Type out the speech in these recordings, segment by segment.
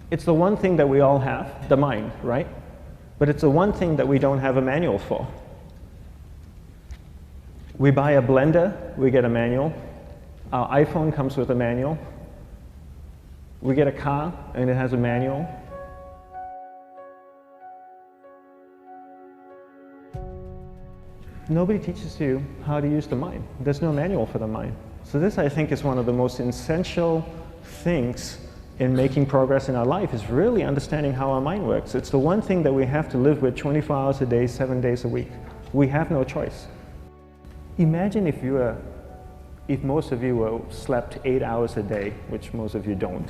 It's the one thing that we all have, the mind, right? But it's the one thing that we don't have a manual for. We buy a blender, we get a manual. Our iPhone comes with a manual. We get a car and it has a manual. Nobody teaches you how to use the mind. There's no manual for the mind. So this, I think, is one of the most essential things in making progress in our life, is really understanding how our mind works. It's the one thing that we have to live with 24 hours a day, 7 days a week. We have no choice. Imagine if most of you slept 8 hours a day, which most of you don't.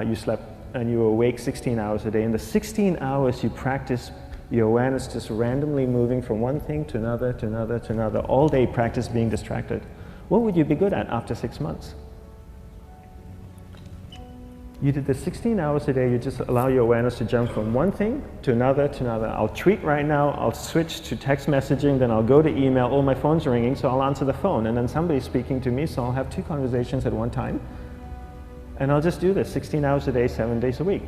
You slept and you were awake 16 hours a day. In the 16 hours you practice your awareness just randomly moving from one thing to another, to another, to another, all day practice being distracted. What would you be good at after 6 months? You did the 16 hours a day, you just allow your awareness to jump from one thing to another, to another. I'll tweet right now, I'll switch to text messaging, then I'll go to email, oh, my phone's ringing, so I'll answer the phone, and then somebody's speaking to me, so I'll have 2 conversations at one time. And I'll just do this 16 hours a day, 7 days a week.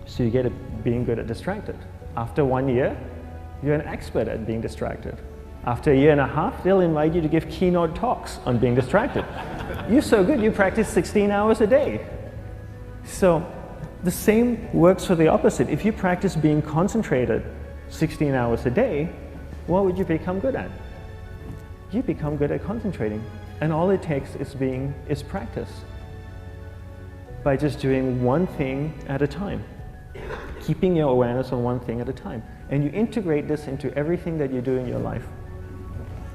So you get it being good at distracted. After 1 year, you're an expert at being distracted. After a year and a half, they'll invite you to give keynote talks on being distracted. You're so good, you practice 16 hours a day. So the same works for the opposite. If you practice being concentrated 16 hours a day, what would you become good at? You become good at concentrating. And all it takes is practice. By just doing one thing at a time. Keeping your awareness on one thing at a time. And you integrate this into everything that you do in your life.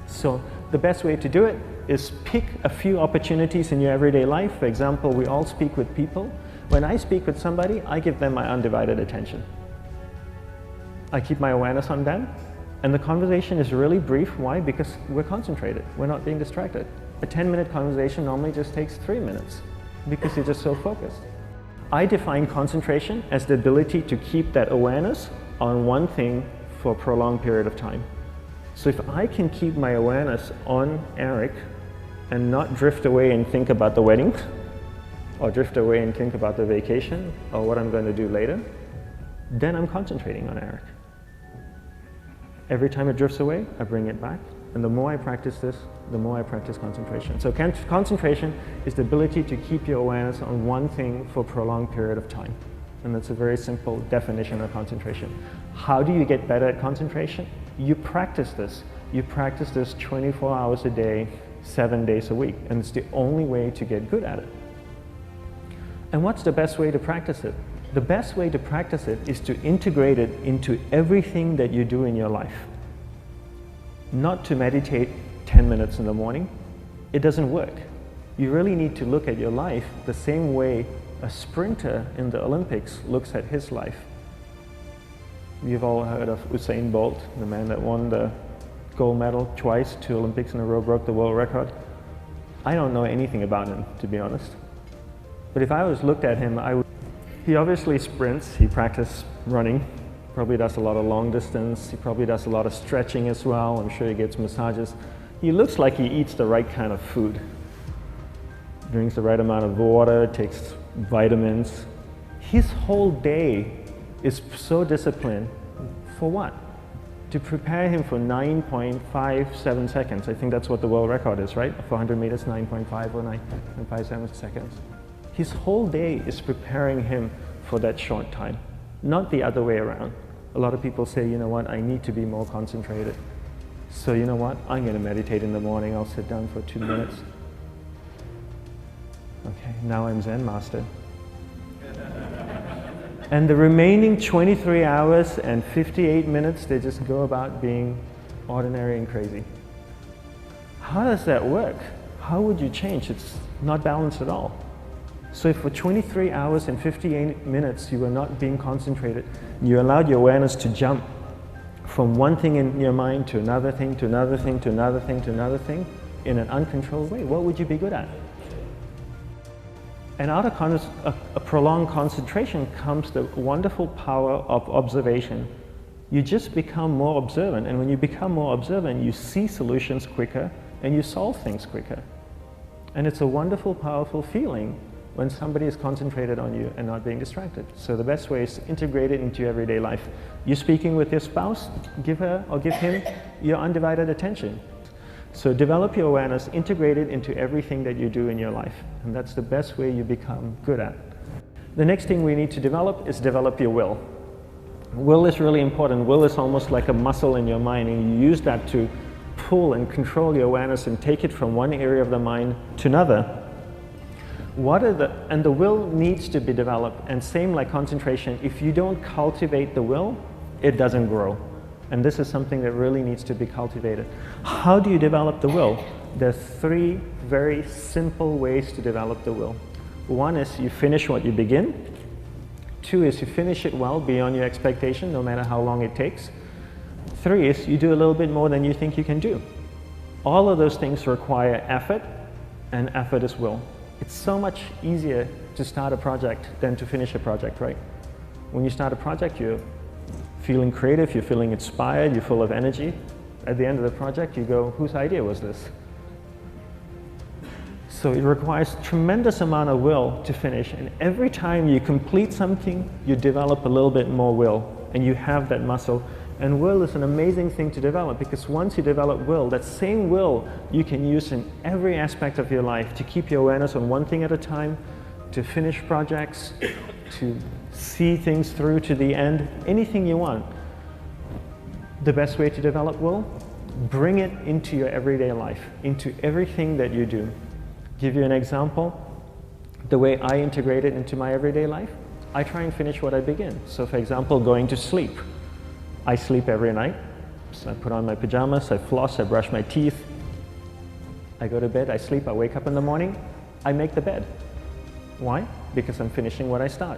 So the best way to do it is pick a few opportunities in your everyday life. For example, we all speak with people. When I speak with somebody, I give them my undivided attention. I keep my awareness on them, and the conversation is really brief. Why? Because we're concentrated. We're not being distracted. A 10-minute conversation normally just takes 3 minutes because you're just so focused. I define concentration as the ability to keep that awareness on one thing for a prolonged period of time. So if I can keep my awareness on Eric and not drift away and think about the wedding, or drift away and think about the vacation, or what I'm going to do later, then I'm concentrating on Eric. Every time it drifts away, I bring it back. And the more I practice this, the more I practice concentration. So concentration is the ability to keep your awareness on one thing for a prolonged period of time. And that's a very simple definition of concentration. How do you get better at concentration? You practice this. You practice this 24 hours a day, 7 days a week. And it's the only way to get good at it. And what's the best way to practice it? The best way to practice it is to integrate it into everything that you do in your life. Not to meditate 10 minutes in the morning. It doesn't work. You really need to look at your life the same way a sprinter in the Olympics looks at his life. You've all heard of Usain Bolt, the man that won the gold medal twice, 2 Olympics in a row, broke the world record. I don't know anything about him, to be honest. But if I was looked at him, he obviously sprints, he practices running, probably does a lot of long distance, he probably does a lot of stretching as well, I'm sure he gets massages. He looks like he eats the right kind of food. Drinks the right amount of water, takes vitamins. His whole day is so disciplined. For what? To prepare him for 9.57 seconds. I think that's what the world record is, right? For 100 meters, 9.5 or 9.57 seconds. His whole day is preparing him for that short time, not the other way around. A lot of people say, you know what, I need to be more concentrated. So you know what, I'm going to meditate in the morning, I'll sit down for 2 minutes. Okay, now I'm Zen master. And the remaining 23 hours and 58 minutes, they just go about being ordinary and crazy. How does that work? How would you change? It's not balanced at all. So if for 23 hours and 58 minutes you were not being concentrated, you allowed your awareness to jump from one thing in your mind to another thing, to another thing, to another thing, to another thing, in an uncontrolled way, what would you be good at? And out of a prolonged concentration comes the wonderful power of observation. You just become more observant, and when you become more observant, you see solutions quicker and you solve things quicker. And it's a wonderful, powerful feeling when somebody is concentrated on you and not being distracted. So the best way is to integrate it into your everyday life. You're speaking with your spouse, give her or give him your undivided attention. So develop your awareness, integrate it into everything that you do in your life. And that's the best way you become good at. The next thing we need to develop is develop your will. Will is really important. Will is almost like a muscle in your mind, and you use that to pull and control your awareness and take it from one area of the mind to another. And the will needs to be developed, and same like concentration, if you don't cultivate the will, it doesn't grow. And this is something that really needs to be cultivated. How do you develop the will? There are 3 very simple ways to develop the will. 1 is you finish what you begin. 2 is you finish it well beyond your expectation, no matter how long it takes. 3 is you do a little bit more than you think you can do. All of those things require effort, and effort is will. It's so much easier to start a project than to finish a project, right? When you start a project, you're feeling creative, you're feeling inspired, you're full of energy. At the end of the project, you go, whose idea was this? So it requires tremendous amount of will to finish, and every time you complete something, you develop a little bit more will, and you have that muscle. And will is an amazing thing to develop, because once you develop will, that same will you can use in every aspect of your life to keep your awareness on one thing at a time, to finish projects, to see things through to the end, anything you want. The best way to develop will? Bring it into your everyday life, into everything that you do. Give you an example. The way I integrate it into my everyday life, I try and finish what I begin. So for example, going to sleep. I sleep every night, so I put on my pajamas, I floss, I brush my teeth, I go to bed, I sleep, I wake up in the morning, I make the bed. Why? Because I'm finishing what I start.